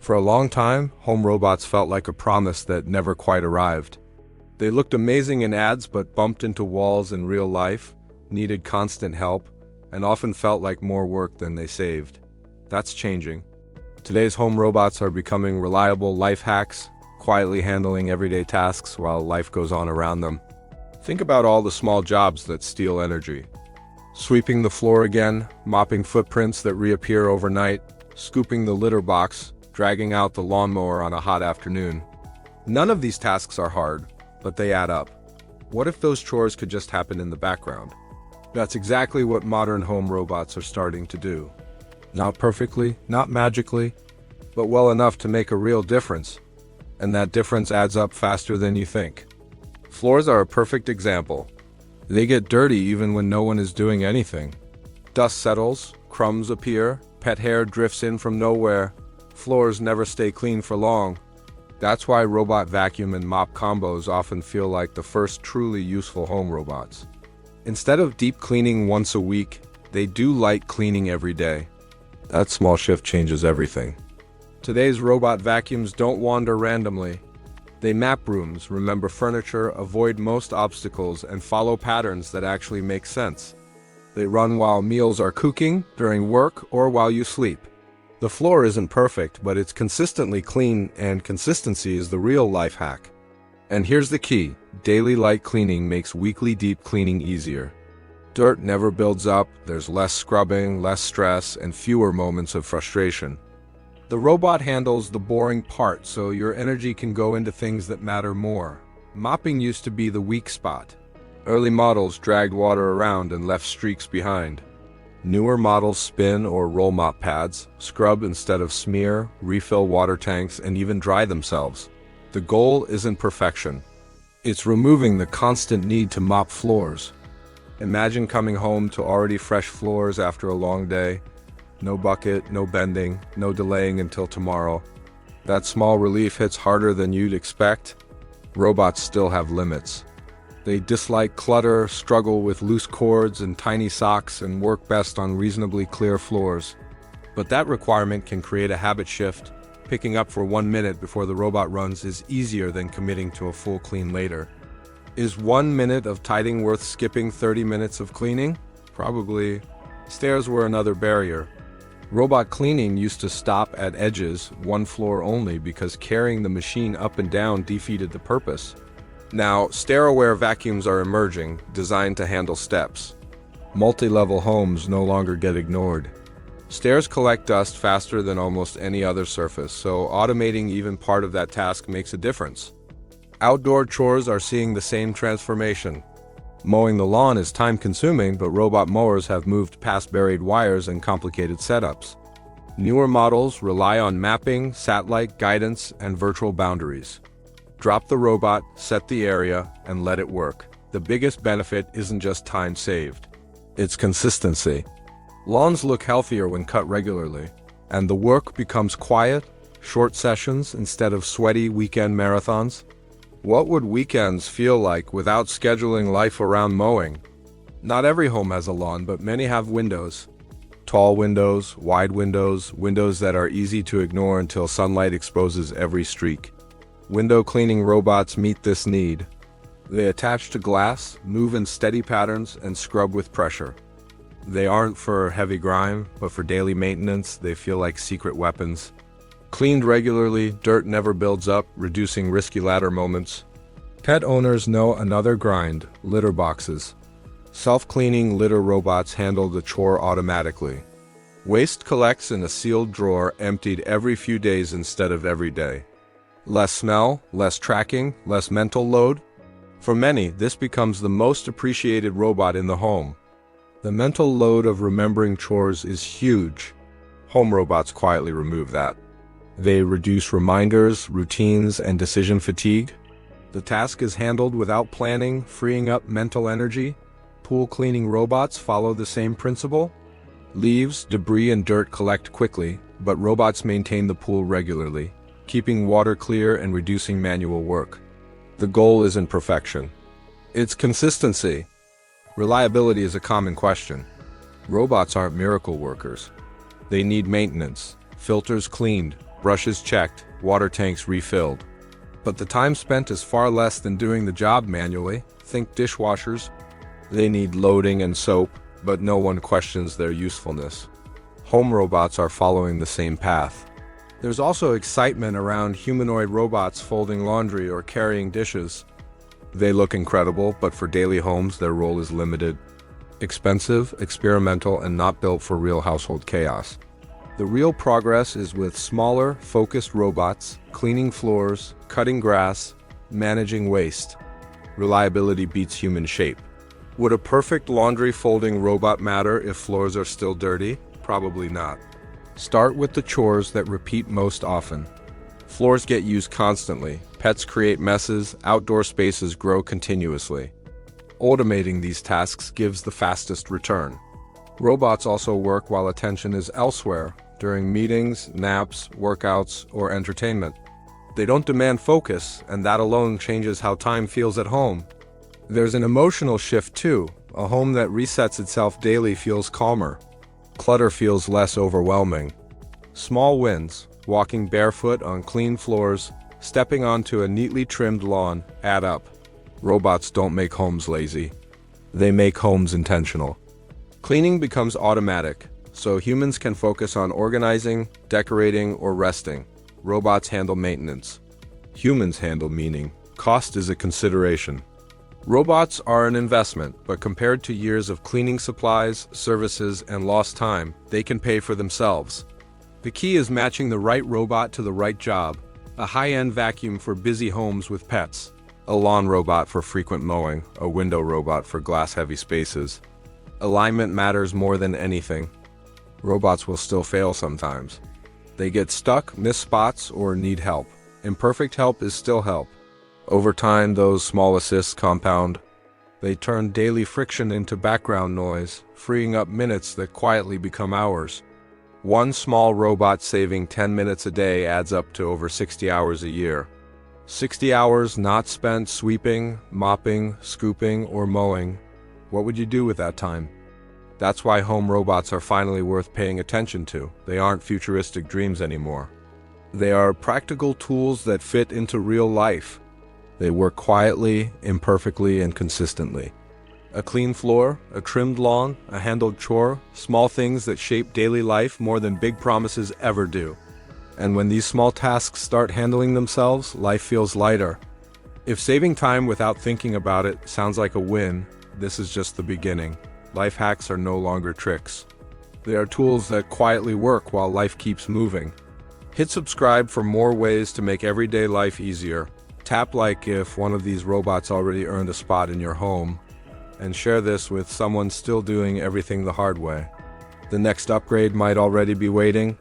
For a long time, home robots felt like a promise that never quite arrived. They looked amazing in ads but bumped into walls in real life, needed constant help, and often felt like more work than they saved. That's changing. Today's home robots are becoming reliable life hacks, quietly handling everyday tasks while life goes on around them. Think about all the small jobs that steal energy. Sweeping the floor again, mopping footprints that reappear overnight, scooping the litter box, dragging out the lawnmower on a hot afternoon. None of these tasks are hard, but they add up. What if those chores could just happen in the background? That's exactly what modern home robots are starting to do. Not perfectly, not magically, but well enough to make a real difference. And that difference adds up faster than you think. Floors are a perfect example. They get dirty even when no one is doing anything. Dust settles, crumbs appear, pet hair drifts in from nowhere. Floors never stay clean for long. That's why robot vacuum and mop combos often feel like the first truly useful home robots. Instead of deep cleaning once a week, they do light cleaning every day. That small shift changes everything. Today's robot vacuums don't wander randomly. They map rooms, remember furniture, avoid most obstacles, and follow patterns that actually make sense. They run while meals are cooking, during work, or while you sleep. The floor isn't perfect, but it's consistently clean, and consistency is the real life hack. And here's the key: daily light cleaning makes weekly deep cleaning easier. Dirt never builds up, there's less scrubbing, less stress, and fewer moments of frustration. The robot handles the boring part, so your energy can go into things that matter more. Mopping used to be the weak spot. Early models dragged water around and left streaks behind. Newer models spin or roll mop pads, scrub instead of smear, refill water tanks, and even dry themselves. The goal isn't perfection. It's removing the constant need to mop floors. Imagine coming home to already fresh floors after a long day. No bucket, no bending, no delaying until tomorrow. That small relief hits harder than you'd expect. Robots still have limits. They dislike clutter, struggle with loose cords and tiny socks, and work best on reasonably clear floors. But that requirement can create a habit shift. Picking up for 1 minute before the robot runs is easier than committing to a full clean later. Is 1 minute of tidying worth skipping 30 minutes of cleaning? Probably. Stairs were another barrier. Robot cleaning used to stop at edges, one floor only, because carrying the machine up and down defeated the purpose. Now, stair-aware vacuums are emerging, designed to handle steps. Multi-level homes no longer get ignored. Stairs collect dust faster than almost any other surface, so automating even part of that task makes a difference. Outdoor chores are seeing the same transformation. Mowing the lawn is time-consuming, but robot mowers have moved past buried wires and complicated setups. Newer models rely on mapping, satellite guidance, and virtual boundaries. Drop the robot, set the area, and let it work. The biggest benefit isn't just time saved. It's consistency. Lawns look healthier when cut regularly, and the work becomes quiet, short sessions instead of sweaty weekend marathons. What would weekends feel like without scheduling life around mowing? Not every home has a lawn, but many have windows. Tall windows, wide windows, windows that are easy to ignore until sunlight exposes every streak. Window cleaning robots meet this need. They attach to glass, move in steady patterns, and scrub with pressure. They aren't for heavy grime, but for daily maintenance, they feel like secret weapons. Cleaned regularly, dirt never builds up, reducing risky ladder moments. Pet owners know another grind: litter boxes. Self-cleaning litter robots handle the chore automatically. Waste collects in a sealed drawer, emptied every few days instead of every day. Less smell, less tracking, less mental load. For many, this becomes the most appreciated robot in the home. The mental load of remembering chores is huge. Home robots quietly remove that. They reduce reminders, routines, and decision fatigue. The task is handled without planning, freeing up mental energy. Pool cleaning robots follow the same principle. Leaves, debris, and dirt collect quickly, but robots maintain the pool regularly, keeping water clear and reducing manual work. The goal isn't perfection. It's consistency. Reliability is a common question. Robots aren't miracle workers. They need maintenance, filters cleaned, brushes checked, water tanks refilled. But the time spent is far less than doing the job manually. Think dishwashers. They need loading and soap, but no one questions their usefulness. Home robots are following the same path. There's also excitement around humanoid robots folding laundry or carrying dishes. They look incredible, but for daily homes, their role is limited. Expensive, experimental, and not built for real household chaos. The real progress is with smaller, focused robots, cleaning floors, cutting grass, managing waste. Reliability beats human shape. Would a perfect laundry folding robot matter if floors are still dirty? Probably not. Start with the chores that repeat most often. Floors get used constantly, pets create messes, outdoor spaces grow continuously. Automating these tasks gives the fastest return. Robots also work while attention is elsewhere, during meetings, naps, workouts, or entertainment. They don't demand focus, and that alone changes how time feels at home. There's an emotional shift too. A home that resets itself daily feels calmer. Clutter feels less overwhelming. Small wins, walking barefoot on clean floors, stepping onto a neatly trimmed lawn, add up. Robots don't make homes lazy. They make homes intentional. Cleaning becomes automatic, so humans can focus on organizing, decorating, or resting. Robots handle maintenance. Humans handle meaning. Cost is a consideration. Robots are an investment, but compared to years of cleaning supplies, services, and lost time, they can pay for themselves. The key is matching the right robot to the right job. A high-end vacuum for busy homes with pets. A lawn robot for frequent mowing. A window robot for glass-heavy spaces. Alignment matters more than anything. Robots will still fail sometimes. They get stuck, miss spots, or need help. Imperfect help is still help. Over time, those small assists compound. They turn daily friction into background noise, freeing up minutes that quietly become hours. One small robot saving 10 minutes a day adds up to over 60 hours a year. 60 hours not spent sweeping, mopping, scooping, or mowing. What would you do with that time? That's why home robots are finally worth paying attention to. They aren't futuristic dreams anymore. They are practical tools that fit into real life. They work quietly, imperfectly, and consistently. A clean floor, a trimmed lawn, a handled chore, small things that shape daily life more than big promises ever do. And when these small tasks start handling themselves, life feels lighter. If saving time without thinking about it sounds like a win, this is just the beginning. Life hacks are no longer tricks. They are tools that quietly work while life keeps moving. Hit subscribe for more ways to make everyday life easier. Tap like if one of these robots already earned a spot in your home. And share this with someone still doing everything the hard way. The next upgrade might already be waiting.